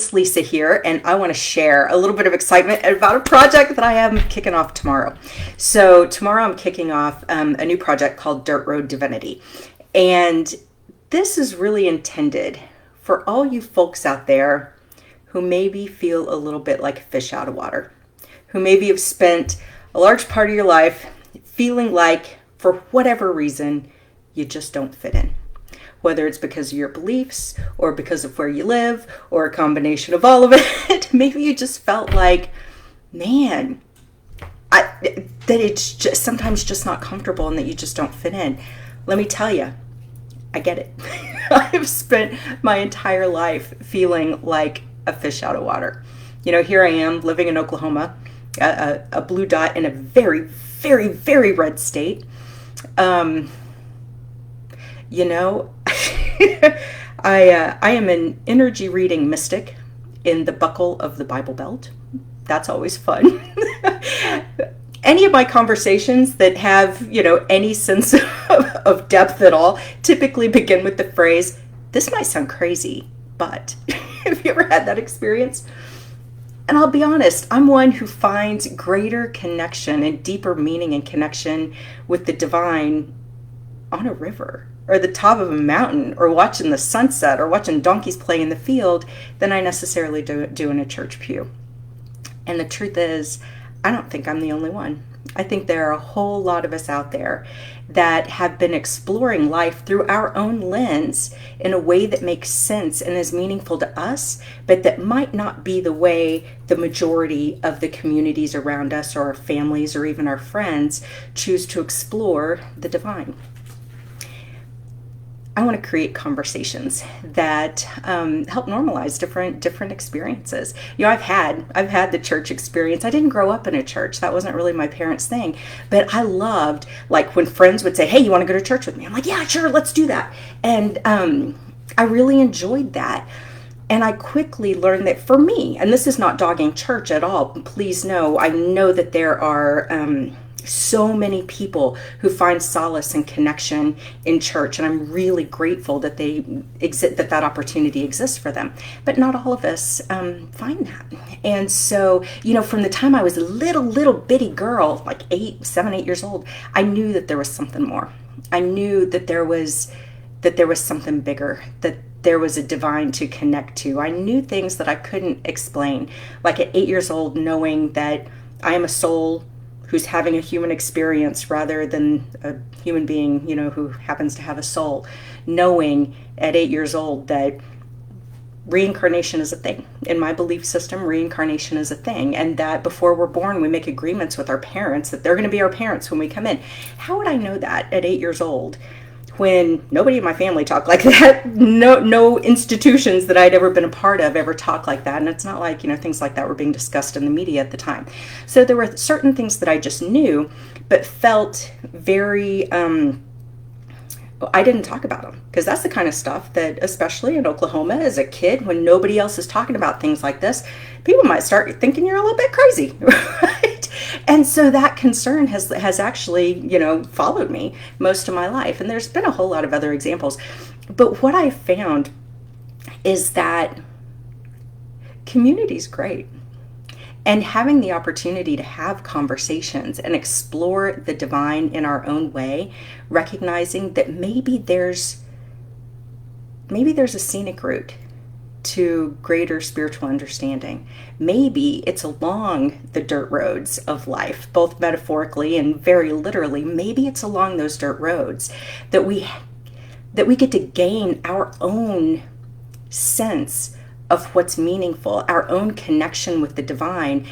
It's Lisa here, and I want to share a little bit of excitement about a project that I am kicking off tomorrow. So tomorrow I'm kicking off a new project called Divinity. And this is really intended for all you folks out there who maybe feel a little bit like a fish out of water, who maybe have spent a large part of your life feeling like, for whatever reason, you just don't fit in. Whether it's because of your beliefs or because of where you live or a combination of all of it, maybe you just felt like, man, that it's just sometimes just not comfortable and that you just don't fit in. Let me tell you, I get it. I've spent my entire life feeling like a fish out of water. You know, here I am living in Oklahoma, a blue dot in a very, very, very red state. You know, I am an energy reading mystic in the buckle of the Bible Belt. That's always fun. Any of my conversations that have, any sense of depth at all typically begin with the phrase, "This might sound crazy, but..." Have you ever had that experience? And I'll be honest, I'm one who finds greater connection and deeper meaning and connection with the divine on a river, or the top of a mountain, or watching the sunset, or watching donkeys play in the field than I necessarily do in a church pew. And the truth is, I don't think I'm the only one. I think there are a whole lot of us out there that have been exploring life through our own lens in a way that makes sense and is meaningful to us, but that might not be the way the majority of the communities around us, or our families, or even our friends choose to explore the divine. I want to create conversations that help normalize different experiences. I've had the church experience. I didn't grow up in a church. That wasn't really my parents' thing. But I loved, like, when friends would say, "Hey, you want to go to church with me?" I'm like, "Yeah, sure, let's do that." And I really enjoyed that. And I quickly learned that for me, and this is not dogging church at all, please know, I know that there are so many people who find solace and connection in church, and I'm really grateful that that opportunity exists for them. But not all of us find that. And so, from the time I was a little bitty girl, like 7, 8 years old, I knew that there was something more. I knew that there was something bigger, that there was a divine to connect to. I knew things that I couldn't explain, like at 8 years old, knowing that I am a soul who's having a human experience rather than a human being, who happens to have a soul. Knowing at 8 years old that reincarnation is a thing. In my belief system, reincarnation is a thing. And that before we're born, we make agreements with our parents that they're going to be our parents when we come in. How would I know that at 8 years old, when nobody in my family talked like that? No institutions that I'd ever been a part of ever talked like that. And it's not like, things like that were being discussed in the media at the time. So there were certain things that I just knew, but felt very, I didn't talk about them, because that's the kind of stuff that, especially in Oklahoma as a kid, when nobody else is talking about things like this, people might start thinking you're a little bit crazy, right? And so that concern has actually, followed me most of my life. And there's been a whole lot of other examples. But what I found is that community is great. And having the opportunity to have conversations and explore the divine in our own way, recognizing that maybe there's a scenic route to greater spiritual understanding. Maybe it's along the dirt roads of life, both metaphorically and very literally. Maybe it's along those dirt roads that we get to gain our own sense of what's meaningful, our own connection with the divine,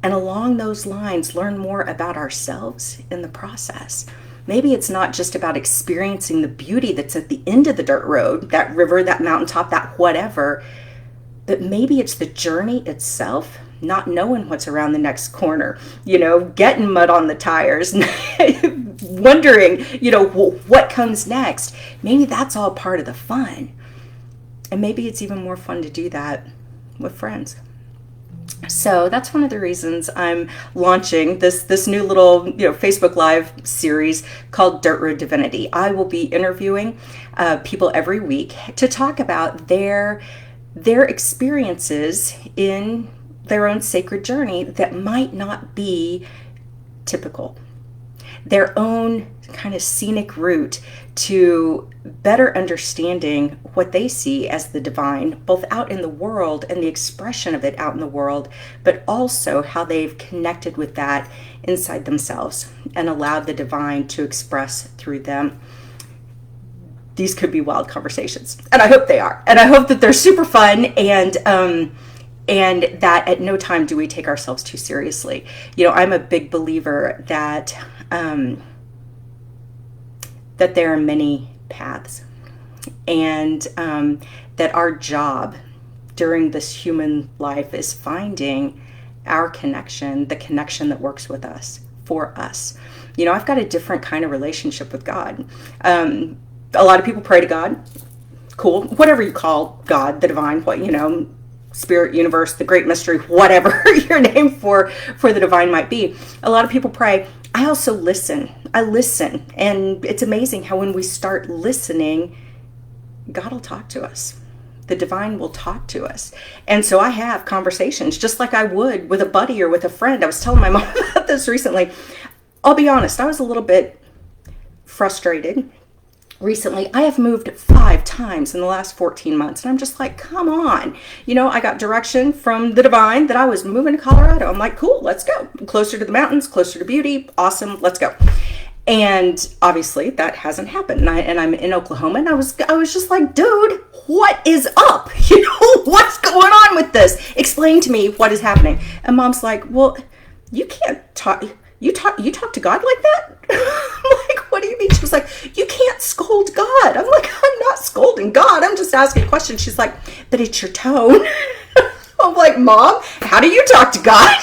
and along those lines learn more about ourselves in the process. Maybe it's not just about experiencing the beauty that's at the end of the dirt road, that river, that mountaintop, that whatever, but maybe it's the journey itself, not knowing what's around the next corner, getting mud on the tires, wondering, what comes next. Maybe that's all part of the fun. And maybe it's even more fun to do that with friends. So that's one of the reasons I'm launching this new little Facebook Live series called Divinity. I will be interviewing people every week to talk about their their experiences in their own sacred journey that might not be typical, their own kind of scenic route to better understanding what they see as the divine, both out in the world and the expression of it out in the world, but also how they've connected with that inside themselves and allowed the divine to express through them. These could be wild conversations, and I hope they are, and I hope that they're super fun, and that at no time do we take ourselves too seriously. I'm a big believer that that there are many paths, and that our job during this human life is finding our connection, the connection that works with us, for us. I've got a different kind of relationship with God. A lot of people pray to God. Cool. Whatever you call God, the divine, spirit, universe, the great mystery, whatever your name for the divine might be. A lot of people pray. I also listen. I listen. And it's amazing how when we start listening, God will talk to us. The divine will talk to us. And so I have conversations just like I would with a buddy or with a friend. I was telling my mom about this recently. I'll be honest, I was a little bit frustrated recently. I have moved 5 times in the last 14 months. And I'm just like, come on. I got direction from the divine that I was moving to Colorado. I'm like, cool, let's go. Closer to the mountains, closer to beauty. Awesome. Let's go. And obviously that hasn't happened. And I'm in Oklahoma, and I was just like, dude, what is up? What's going on with this? Explain to me what is happening. And Mom's like, well, you can't talk. You talk to God like that? I'm like, what do you mean? She was like, you can't scold God. I'm like, I'm not scolding God. I'm just asking questions. She's like, but it's your tone. I'm like, Mom, how do you talk to God?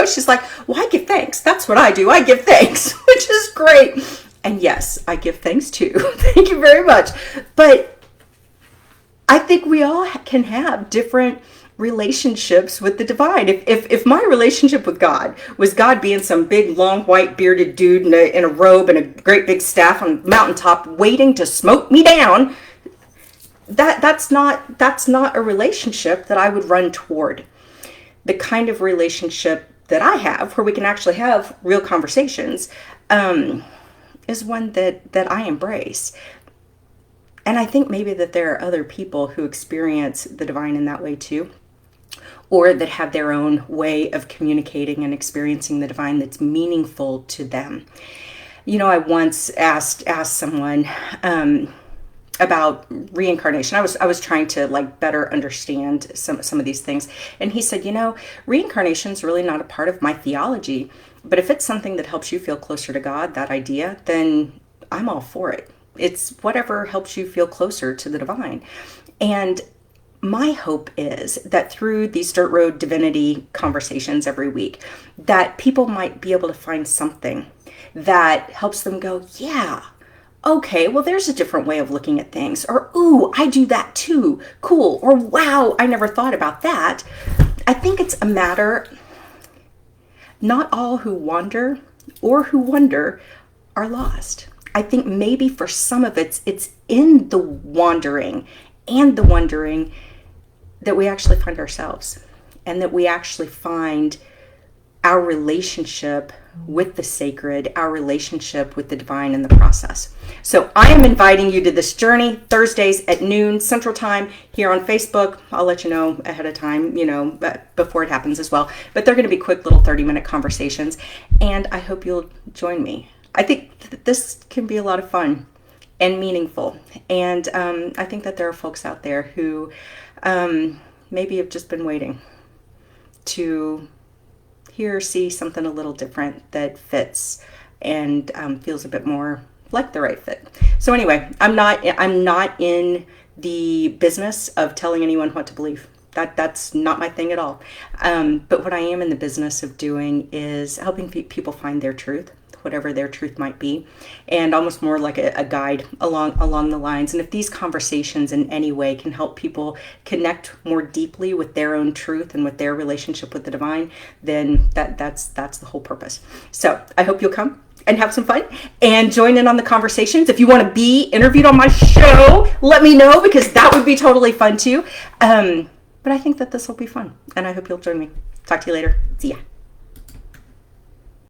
She's like, well, I give thanks. That's what I do. I give thanks, which is great. And yes, I give thanks too. Thank you very much. But I think we all can have different relationships with the divine. If my relationship with God was God being some big, long, white, bearded dude in a robe and a great big staff on a mountaintop waiting to smoke me down, that's not a relationship that I would run toward. The kind of relationship that I have, where we can actually have real conversations, is one that I embrace. And I think maybe that there are other people who experience the divine in that way too, or that have their own way of communicating and experiencing the divine that's meaningful to them. I once asked someone about reincarnation. I was trying to better understand some of these things, and he said, reincarnation is really not a part of my theology, but if it's something that helps you feel closer to God, that idea, then I'm all for it. It's whatever helps you feel closer to the divine. And my hope is that through these Dirt Road Divinity conversations every week, that people might be able to find something that helps them go, yeah, okay, well, there's a different way of looking at things. Or, ooh, I do that too. Cool. Or, wow, I never thought about that. I think it's a matter, not all who wander or who wonder are lost. I think maybe for some of it's in the wandering and the wondering that we actually find ourselves, and that we actually find our relationship with the sacred, our relationship with the divine in the process. So I am inviting you to this journey Thursdays at noon Central Time here on Facebook. I'll let you know ahead of time, before it happens as well. But they're going to be quick little 30-minute conversations, and I hope you'll join me. I think that this can be a lot of fun and meaningful. And I think that there are folks out there who maybe have just been waiting to hear or see something a little different that fits and feels a bit more like the right fit. So anyway, I'm not in the business of telling anyone what to believe. That's not my thing at all. But what I am in the business of doing is helping people find their truth, whatever their truth might be, and almost more like a guide along the lines. And if these conversations in any way can help people connect more deeply with their own truth and with their relationship with the divine, then that's the whole purpose. So I hope you'll come and have some fun and join in on the conversations. If you want to be interviewed on my show, let me know, because that would be totally fun too. But I think that this will be fun, and I hope you'll join me. Talk to you later. See ya.